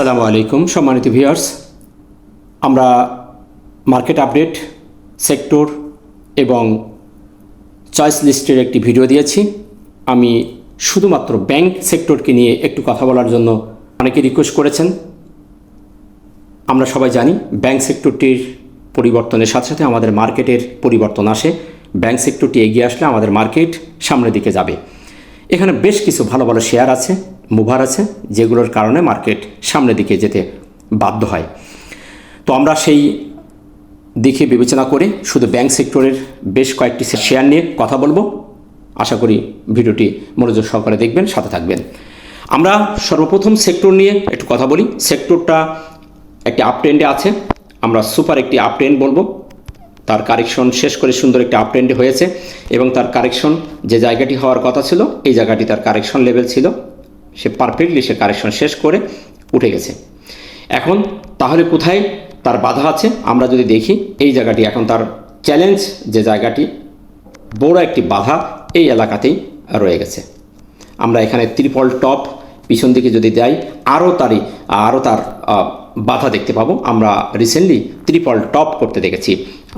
আসসালামু আলাইকুম সম্মানিত ভিউয়ার্স, আমরা মার্কেট আপডেট, সেক্টর এবং চয়েস লিস্টের একটি ভিডিও দিয়েছি। আমি শুধুমাত্র ব্যাংক সেক্টরকে নিয়ে একটু কথা বলার জন্য অনেকে রিকোয়েস্ট করেছেন। আমরা সবাই জানি ব্যাংক সেক্টরটির পরিবর্তনের সাথে সাথে আমাদের মার্কেটের পরিবর্তন আসে। ব্যাংক সেক্টরটি এগিয়ে আসলে আমাদের মার্কেট সামনের দিকে যাবে। এখানে বেশ কিছু ভালো ভালো শেয়ার আছে, মুভার আছে, যেগুলোর কারণে মার্কেট সামনের দিকে যেতে বাধ্য হয়। তো আমরা সেই দিকে বিবেচনা করে শুধু ব্যাংক সেক্টরের বেশ কয়েকটি শেয়ার নিয়ে কথা বলবো। আশা করি ভিডিওটি মনোযোগ সহকারে দেখবেন, সাথে থাকবেন। আমরা সর্বপ্রথম সেক্টর নিয়ে একটু কথা বলি। সেক্টরটা একটি আপ ট্রেন্ডে আছে, আমরা সুপার একটি আপ ট্রেন্ড বলবো। তার কারেকশন শেষ করে সুন্দর একটি আপ ট্রেন্ডে হয়েছে এবং তার কারেকশন যে জায়গাটি হওয়ার কথা ছিল, এই জায়গাটি তার কারেকশন লেভেল ছিল, সে পারফেক্টলি সে কারেকশন শেষ করে উঠে গেছে। এখন তাহলে কোথায় তার বাধা আছে আমরা যদি দেখি, এই জায়গাটি এখন তার চ্যালেঞ্জ, যে জায়গাটি বড় একটি বাধা এই এলাকাতেই রয়ে গেছে। আমরা এখানে ত্রিপল টপ পিছন দিকে যদি যাই, আরও তার বাধা দেখতে পাবো। আমরা রিসেন্টলি ত্রিপল টপ করতে দেখেছি।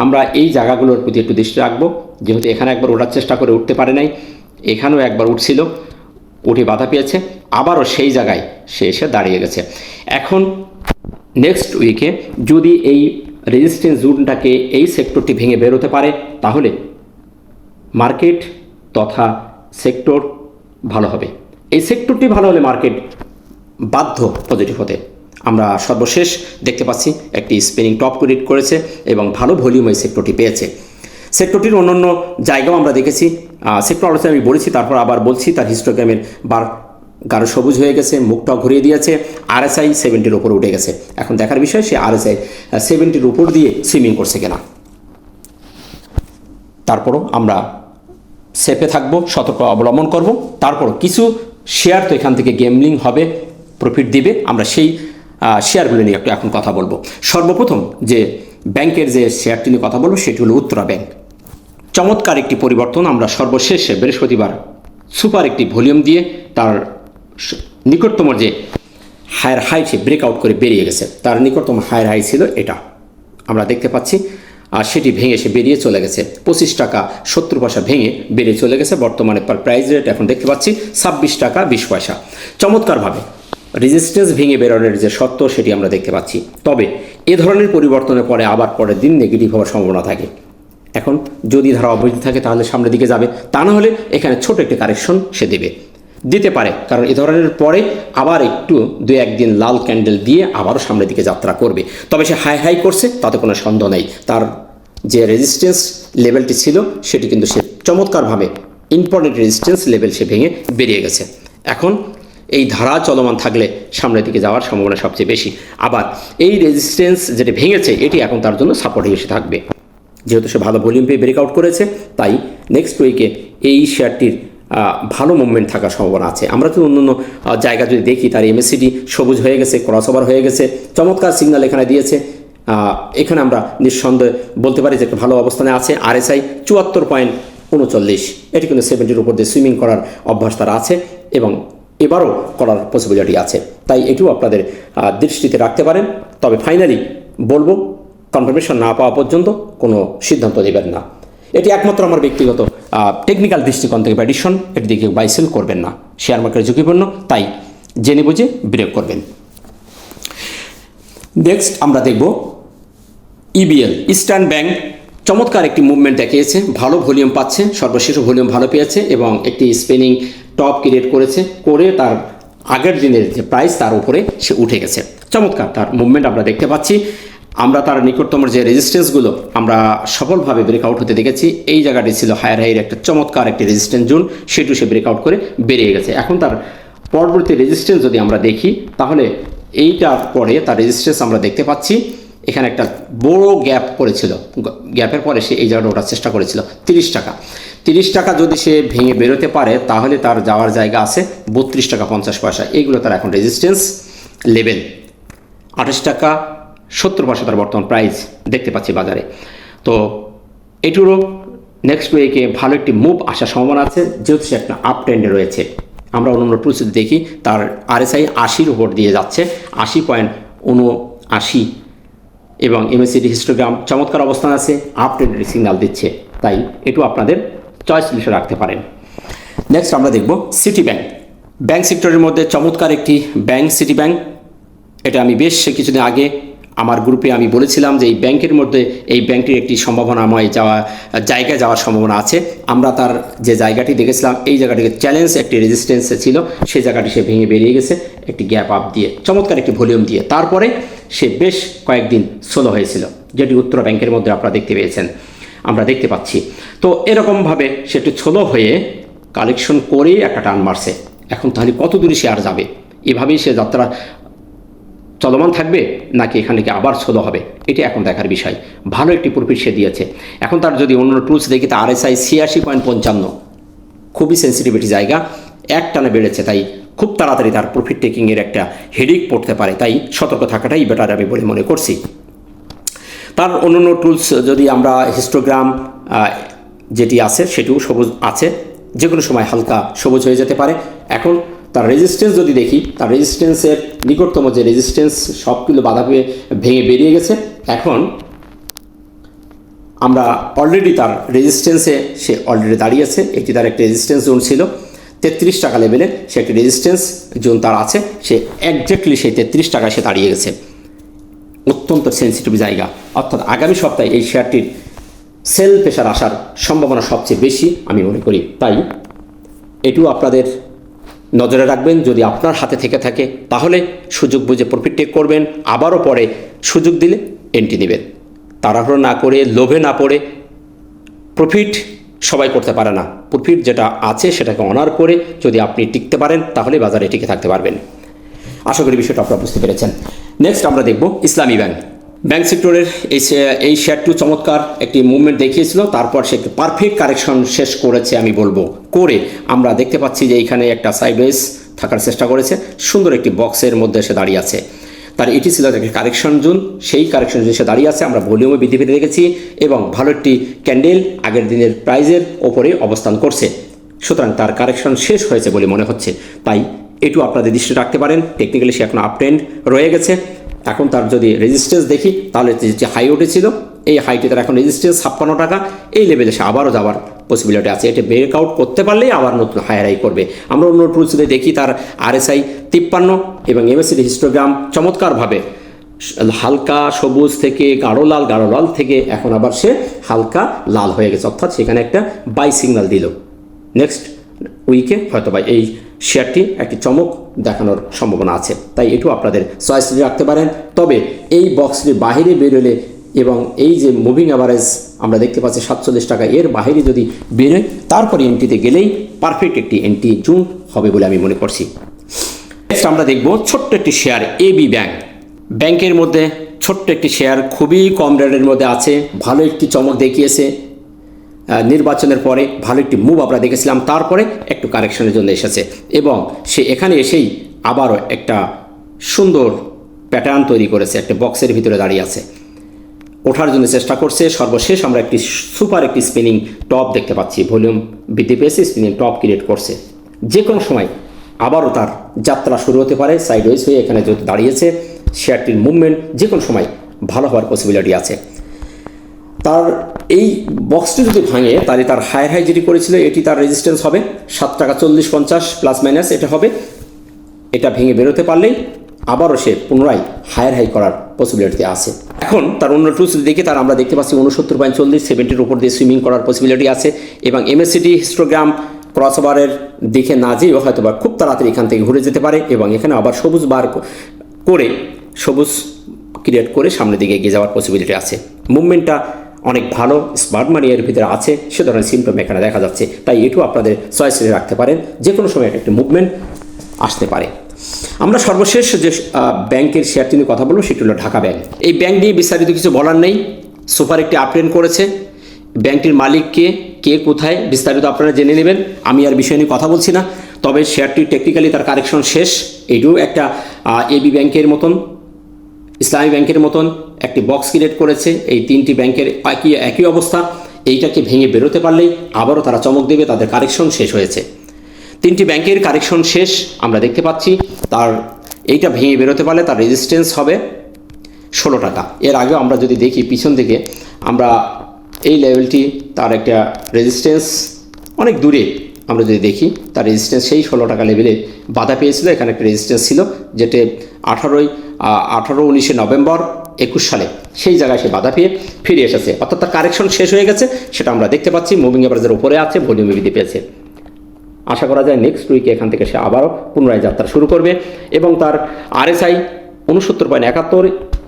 আমরা এই জায়গাগুলোর প্রতি একটু দৃষ্টি রাখবো, যেহেতু এখানে একবার ওঠার চেষ্টা করে উঠতে পারে নাই, এখানেও একবার উঠছিল, উঠে বাধা পেয়েছে, আবারও সেই জায়গায় সে এসে দাঁড়িয়ে গেছে। এখন নেক্সট উইকে যদি এই রেজিস্ট্যান্স জোনটাকে এই সেক্টরটি ভেঙে বেরোতে পারে, তাহলে মার্কেট তথা সেক্টর ভালো হবে। এই সেক্টরটি ভালো হলে মার্কেট বাধ্য পজিটিভ হতে। আমরা সর্বশেষ দেখতে পাচ্ছি একটি স্পিনিং টপ ক্রিয়েট করেছে এবং ভালো ভলিউম এই সেক্টরটি পেয়েছে। সেক্টরটির অন্যান্য জায়গাও আমরা দেখেছি। সেক্টর আলোচনা আমি বলেছি, তারপর আবার বলছি, তার হিস্টোগ্রামের বার গাঢ় সবুজ হয়ে গেছে, মুখটাও ঘুরিয়ে দিয়েছে, RSI 70-র উপর উঠে গেছে। এখন দেখার বিষয় সে RSI 70-র উপর দিয়ে সুইমিং করছে কিনা। তারপরও আমরা সেফে থাকবো, সতর্ক অবলম্বন করব। তারপরও কিছু শেয়ার তো এখান থেকে গেমলিং হবে, প্রফিট দিবে। আমরা সেই শেয়ারগুলো নিয়ে একটু এখন কথা বলবো। সর্বপ্রথম যে ব্যাংকের যে শেয়ারটি নিয়ে কথা বলবো সেটি হলো উত্তরা ব্যাংক। চমৎকার একটি পরিবর্তন। আমরা সর্বশেষে বৃহস্পতিবার সুপার একটি ভলিউম দিয়ে তার নিকটতম যে হায়ার হাই সে ব্রেকআউট করে বেরিয়ে গেছে। তার নিকটতম হায়ার হাই ছিল এটা, আমরা দেখতে পাচ্ছি, আর সেটি ভেঙে সে বেরিয়ে চলে গেছে। 25 টাকা 70 পয়সা ভেঙে বেরিয়ে চলে গেছে। বর্তমানে প্রাইস রেট এখন দেখতে পাচ্ছি 26 টাকা 20 পয়সা। চমৎকারভাবে রেজিস্ট্যান্স ভেঙে বেরোনোর যে সত্য সেটি আমরা দেখতে পাচ্ছি। তবে এ ধরনের পরিবর্তনের পরে আবার পরের দিন নেগেটিভ হওয়ার সম্ভাবনা থাকে। এখন যদি ধারা অব্যাহত থাকে তাহলে সামনের দিকে যাবে, তা না হলে এখানে ছোট একটি কারেকশন সে দিতে পারে, কারণ এ ধরনের পরে আবার একটু 2-1 দিন লাল ক্যান্ডেল দিয়ে আবারও সামনের দিকে যাত্রা করবে। তবে সে হাই করছে, তাতে কোনো সন্দেহ নেই। তার যে রেজিস্ট্যান্স লেভেলটি ছিল সেটি কিন্তু সে চমৎকারভাবে ইম্পর্টেন্ট রেজিস্ট্যান্স লেভেল সে ভেঙে বেরিয়ে গেছে। এখন এই ধারা চলমান থাকলে সামনের দিকে যাওয়ার সম্ভাবনা সবচেয়ে বেশি। আবার এই রেজিস্ট্যান্স যেটি ভেঙেছে এটি এখন তার জন্য সাপোর্ট এসে থাকবে। যেহেতু সে ভালো ভলিউম পেয়ে ব্রেকআউট করেছে, তাই নেক্সট উইকে এই শেয়ারটির ভালো মুভমেন্ট থাকার সম্ভাবনা আছে। আমরা তো অন্য জায়গা যদি দেখি, তার MACD সবুজ হয়ে গেছে, ক্রসওভার হয়ে গেছে, চমৎকার সিগন্যাল এখানে দিয়েছে। এখানে আমরা নিঃসন্দেহে বলতে পারি যে একটা ভালো অবস্থানে আছে। RSI 74.39, এটি কিন্তু 70-র উপর দিয়ে সুইমিং করার অভ্যাস তার আছে এবং এবারও করার পসিবিলিটি আছে। তাই এটিও আপনাদের দৃষ্টিতে রাখতে পারেন। তবে ফাইনালি বলবো, কনফার্মেশন না পাওয়া পর্যন্ত কোনো সিদ্ধান্ত নেবেন না। এটি একমাত্র আমার ব্যক্তিগত টেকনিক্যাল দৃষ্টিকোণ থেকে প্রেডিকশন। এটি দিকে বাই সেল করবেন না, শেয়ার মার্কেট ঝুঁকিপূর্ণ, তাই জেনে বুঝে ব্রেক করবেন। নেক্সট আমরা দেখব EBL, ইস্টার্ন ব্যাংক। চমৎকার একটি মুভমেন্ট দেখিয়েছে, ভালো ভলিউম পাচ্ছে, সর্বশেষ ভলিউম ভালো পেয়েছে এবং একটি স্পিনিং টপ ক্রিয়েট করে তার আগের দিনের যে প্রাইস তার উপরে সে উঠে গেছে। চমৎকার তার মুভমেন্ট আমরা দেখতে পাচ্ছি। আমরা তার নিকটতম যে রেজিস্ট্যান্সগুলো আমরা সফলভাবে ব্রেকআউট হতে দেখেছি। এই জায়গাটি ছিল হায়ার হাইয়ের একটা চমৎকার একটি রেজিস্ট্যান্স জোন, সেটু সে ব্রেকআউট করে বেরিয়ে গেছে। এখন তার পরবর্তী রেজিস্ট্যান্স যদি আমরা দেখি, তাহলে এইটার পরে তার রেজিস্ট্যান্স আমরা দেখতে পাচ্ছি এখানে একটা বড় গ্যাপ করেছিল। গ্যাপের পরে সে এই জায়গাটা ওঠার চেষ্টা করেছিল 30 টাকা। 30 টাকা যদি সে ভেঙে বেরোতে পারে, তাহলে তার যাওয়ার জায়গা আছে 32 টাকা 50 পয়সা। এইগুলো তার এখন রেজিস্ট্যান্স লেভেল। 28 টাকা 70 পয়সা তার বর্তমান প্রাইস দেখতে পাচ্ছি বাজারে। তো এটুরও নেক্সট উইকে ভালো একটি মুভ আসার সম্ভাবনা আছে, যেহেতু সে একটা আপ ট্রেন্ডে রয়েছে। আমরা অন্যান্য টুলস দেখি তার RSI 80-র উপর দিয়ে যাচ্ছে, 80.79, এবং MACD হিস্টোগ্রাম চমৎকার অবস্থান আছে, আপট্রেন্ড সিগন্যাল দিচ্ছে। তাই এটু আপনাদের চয়েস লিস্টে রাখতে পারেন। নেক্সট আমরা দেখব সিটি ব্যাংক। ব্যাংক সেক্টরের মধ্যে চমৎকার একটি ব্যাংক সিটি ব্যাংক। এটা আমি বেশ কিছুদিন আগে আমার গ্রুপে আমি বলেছিলাম যে এই ব্যাংকের মধ্যে এই ব্যাংকটির একটি সম্ভাবনাময় জায়গায় যাওয়ার সম্ভাবনা আছে। আমরা তার যে জায়গাটি দেখেছিলাম, এই জায়গাটিকে চ্যালেঞ্জ একটি রেজিস্ট্যান্সে ছিল, সেই জায়গাটি সে ভেঙে বেরিয়ে গেছে একটি গ্যাপ আপ দিয়ে, চমৎকার একটি ভলিউম দিয়ে। তারপরে সে বেশ কয়েকদিন স্লো হয়েছিল, যেটি উত্তরা ব্যাংকের মধ্যে আপনারা দেখতে পেয়েছেন, আমরা দেখতে পাচ্ছি। তো এরকমভাবে সেটি স্লো হয়ে কালেকশন করেই একটা টান মারছে। এখন তাহলে কত দূরে সে আর যাবে? এভাবেই সে যাত্রা চলমান থাকবে নাকি এখান থেকে আবার স্লো হবে, এটি এখন দেখার বিষয়। ভালো একটি প্রফিট সে দিয়েছে। এখন তার যদি অন্য টুলস দেখি, তা RSI 86.55, খুবই সেন্সিটিভিটি জায়গা, এক টানে বেড়েছে। তাই খুব তাড়াতাড়ি তার প্রফিট টেকিংয়ের একটা হেডিক পড়তে পারে, তাই সতর্ক থাকাটাই বেটার আমি বলে মনে করছি। তার অন্যান্য টুলস যদি আমরা হিস্টোগ্রাম যেটি আছে সেটিও সবুজ আছে, যে কোনো সময় হালকা সবুজ হয়ে যেতে পারে। এখন তার রেজিস্ট্যান্স যদি দেখি, তার রেজিস্ট্যান্সের নিকটতম যে রেজিস্ট্যান্স সবগুলো বাধা পেয়ে ভেঙে বেরিয়ে গেছে। এখন আমরা অলরেডি তার রেজিস্ট্যান্সে সে অলরেডি দাঁড়িয়েছে। এটি তার একটা রেজিস্ট্যান্স জোন ছিল 33 টাকা লেভেলে, সে একটি রেজিস্ট্যান্স জোন তার আছে, সে একজ্যাক্টলি সেই 33 টাকায় সে দাঁড়িয়ে গেছে। অত্যন্ত সেন্সিটিভ জায়গা, অর্থাৎ আগামী সপ্তাহে এই শেয়ারটির সেল প্রেশার আসার সম্ভাবনা সবচেয়ে বেশি আমি মনে করি। তাই এটিও আপনাদের নজরে রাখবেন। যদি আপনার হাতে থেকে থাকে তাহলে সুযোগ বুঝে প্রফিট টেক করবেন, আবারও পরে সুযোগ দিলে এন্ট্রি নেবেন। তাড়াহুড়ো না করে, লোভে না পড়ে। প্রফিট সবাই করতে পারে না, প্রফিট যেটা আছে সেটাকে অনার করে যদি আপনি টিকতে পারেন তাহলে বাজারে টিকে থাকতে পারবেন। আশা করি বিষয়টা আপনারা বুঝতে পেরেছেন। নেক্সট আমরা দেখব ইসলামী ব্যাংক। ব্যাংক সেক্টরের এই শেয়ারটি চমৎকার একটি মুভমেন্ট দেখিয়েছিল, তারপর সে একটি পারফেক্ট কারেকশন শেষ করেছে আমি বলবো। করে আমরা দেখতে পাচ্ছি যে এইখানে একটা সাইডওয়েজ থাকার চেষ্টা করেছে, সুন্দর একটি বক্সের মধ্যে সে দাঁড়িয়ে আছে। তার এটি ছিল একটি কারেকশন জোন, সেই কারেকশন জোনে সে দাঁড়িয়ে আছে। আমরা ভলিউমে বৃদ্ধি পেতে দেখেছি এবং ভালো একটি ক্যান্ডেল আগের দিনের প্রাইজের ওপরে অবস্থান করছে। সুতরাং তার কারেকশন শেষ হয়েছে বলে মনে হচ্ছে। তাই এটু আপনাদের দৃষ্টি রাখতে পারেন। টেকনিক্যালি সে এখন আপ ট্রেন্ড রয়ে গেছে। এখন তার যদি রেজিস্ট্যান্স দেখি তাহলে যে হাই উঠেছিল, এই হাইটে তার এখন রেজিস্ট্যান্স 56 টাকা, এই লেভেলে সে আবারও যাওয়ার পসিবিলিটি আছে। এটা ব্রেকআউট করতে পারলেই আবার নতুন হায়ার হাই করবে। আমরা অন্য টুলসে দেখি তার RSI 53 এবং MACD হিস্টোগ্রাম চমৎকারভাবে হালকা সবুজ থেকে গাঢ় লাল থেকে এখন আবার সে হালকা লাল হয়ে গেছে, অর্থাৎ সেখানে একটা বাই সিগন্যাল দিল। নেক্সট উইকে হয়তো বা এই শেয়ারটি একটি চমক দেখানোর সম্ভাবনা আছে। তাই এটু আপনাদের চয়েস রাখতে পারেন। তবে এই বক্সটির বাহিরে বেরোলে এবং এই যে মুভিং অ্যাভারেজ আমরা দেখতে পাচ্ছি 47 টাকা, এর বাইরে যদি বেরোয় তারপরে এন্ট্রিতে গেলেই পারফেক্ট একটি এন্ট্রি জোন হবে বলে আমি মনে করছি। নেক্সট আমরা দেখব ছোট্ট একটি শেয়ার AB ব্যাংক। ব্যাংকের মধ্যে ছোট্ট একটি শেয়ার খুবই কম রেটের মধ্যে আছে, ভালো একটি চমক দেখিয়েছে। নির্বাচনের পরে ভালো একটি মুভ আমরা দেখেছিলাম, তারপরে একটু কারেকশনের জন্য এসেছে এবং সে এখানে এসেই আবারও একটা সুন্দর প্যাটার্ন তৈরি করেছে, একটা বক্সের ভিতরে দাঁড়িয়ে আছে, ওঠার জন্য চেষ্টা করছে। সর্বশেষ আমরা একটি সুপার একটি স্পিনিং টপ দেখতে পাচ্ছি, ভলিউম বৃদ্ধি পেয়েছে, স্পিনিং টপ ক্রিয়েট করছে। যে কোনো সময় আবারও তার যাত্রা শুরু হতে পারে। সাইডওয়েজ হয়ে এখানে যদি দাঁড়িয়েছে, শেয়ারটির মুভমেন্ট যে কোনো সময় ভালো হওয়ার পসিবিলিটি আছে। তার এই বক্সটি যদি ভাঙে তাহলে তার হায়ার হাই যেটি করেছিল এটি তার রেজিস্ট্যান্স হবে 7 টাকা 40-50 প্লাস মাইনাস এটা হবে। এটা ভেঙে বেরোতে পারলেই আবারও সে পুনরায় হায়ার হাই করার পসিবিলিটি আছে। এখন তার অন্য টুলস দেখে তার আমরা দেখতে পাচ্ছি 69.40 70-র উপর দিয়ে সুইমিং করার পসিবিলিটি আছে এবং MACD হিস্টোগ্রাম ক্রস ওভারের দিকে না যেয়েও হয়তো বা খুব তাড়াতাড়ি এখান থেকে ঘুরে যেতে পারে এবং এখানে আবার সবুজ বার করে সবুজ ক্রিয়েট করে সামনের দিকে এগিয়ে যাওয়ার পসিবিলিটি আছে। মুভমেন্টটা অনেক ভালো, স্মার্ট মানি এর ভিতরে আছে, সে ধরনের সিমটম এখানে দেখা যাচ্ছে। তাই এটু আপনাদের চয়েসে রাখতে পারেন, যে কোনো সময় একটা মুভমেন্ট আসতে পারে। আমরা সর্বশেষ যে ব্যাংকের শেয়ারটি নিয়ে কথা বলবো সেটি হলো ঢাকা ব্যাংক। এই ব্যাংক নিয়ে বিস্তারিত কিছু বলার নেই, সুপার একটি আপট্রেন্ড করেছে। ব্যাংকটির মালিককে, কে কোথায়, বিস্তারিত আপনারা জেনে নেবেন, আমি আর বিষয় নিয়ে কথা বলছি না। তবে শেয়ারটি টেকনিক্যালি তার কারেকশন শেষ। এটিও একটা AB ব্যাংকের মতন, ইসলামী ব্যাংকের মতন একটি বক্স ক্রিয়েট করেছে। এই তিনটি ব্যাংকের একই অবস্থা। এইটাকে ভেঙে বেরোতে পারলেই আবারও তারা চমক দেবে, তাদের কারেকশন শেষ হয়েছে। তিনটি ব্যাংকের কারেকশন শেষ আমরা দেখতে পাচ্ছি। তার এইটা ভেঙে বেরোতে পারলে তার রেজিস্ট্যান্স হবে 16 টাকা। এর আগেও আমরা যদি দেখি পিছন দিকে, আমরা এই লেভেলটি তার একটা রেজিস্ট্যান্স অনেক দূরে আমরা যদি দেখি, তার রেজিস্ট্যান্স সেই 16 টাকা লেভেলে বাধা পেয়েছিল। এখানে একটা রেজিস্ট্যান্স ছিল যেটা 19 নভেম্বর 21 সালে সেই জায়গায় সে বাধা পেয়ে ফিরে এসেছে, অর্থাৎ তার কারেকশন শেষ হয়ে গেছে, সেটা আমরা দেখতে পাচ্ছি। মুভিং অ্যাভারেজের উপরে আছে, ভলিউমে বৃদ্ধি পেয়েছে। আশা করা যায় নেক্সট উইকে এখান থেকে সে আবারও পুনরায় যাত্রা শুরু করবে এবং তার RSI 69.71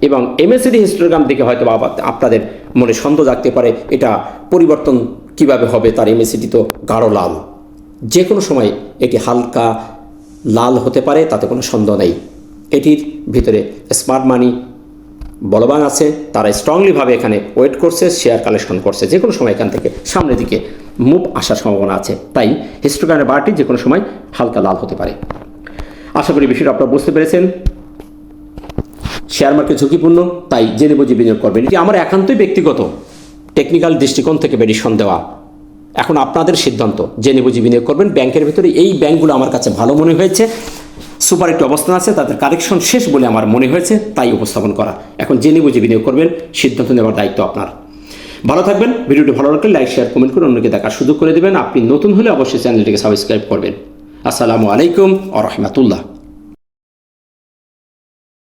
এবং MACD হিস্টোগ্রাম দেখে হয়তো আপনাদের মনে সন্দেহ জাগতে পারে এটা পরিবর্তন কিভাবে হবে। তার MACD তো গাঢ় লাল, যে কোনো সময় এটি হালকা লাল হতে পারে, তাতে কোনো সন্দেহ নেই। এটির ভিতরে স্মার্ট মানি বলবান আছে, তারা স্ট্রংলিভাবে এখানে ওয়েট করছে, শেয়ার কালেকশন করছে। যে কোনো সময় এখান থেকে সামনের দিকে মুভ আসার সম্ভাবনা আছে, তাই হিস্টোগ্রামের বারটি যে কোনো সময় হালকা লাল হতে পারে। আশা করি বিষয়টা আপনারা বুঝতে পেরেছেন। শেয়ার মার্কেট ঝুঁকিপূর্ণ, তাই জেনে বুঝে বিনিয়োগ করবেন। এটি আমার একান্তই ব্যক্তিগত টেকনিক্যাল দৃষ্টিকোণ থেকে প্রেডিকশন দেওয়া। এখন আপনাদের সিদ্ধান্ত, জেনে বুঝে বিনিয়োগ করবেন। ব্যাংকের ভিতরে এই ব্যাংকগুলো আমার কাছে ভালো মনে হয়েছে, সুপার একটি অবস্থান আছে, তাদের কারেকশন শেষ বলে আমার মনে হয়েছে, তাই উপস্থাপন করা। এখন জেনে বুঝে বিনিয়োগ করবেন, সিদ্ধান্ত নেওয়ার দায়িত্ব আপনার। ভালো থাকবেন। ভিডিওটি ভালো লাগলে লাইক, শেয়ার, কমেন্ট করে অন্যকে দেখার সুযোগ করে দেবেন। আপনি নতুন হলে অবশ্যই চ্যানেলটিকে সাবস্ক্রাইব করবেন। আসসালামু আলাইকুম ওয়া রাহমাতুল্লাহ।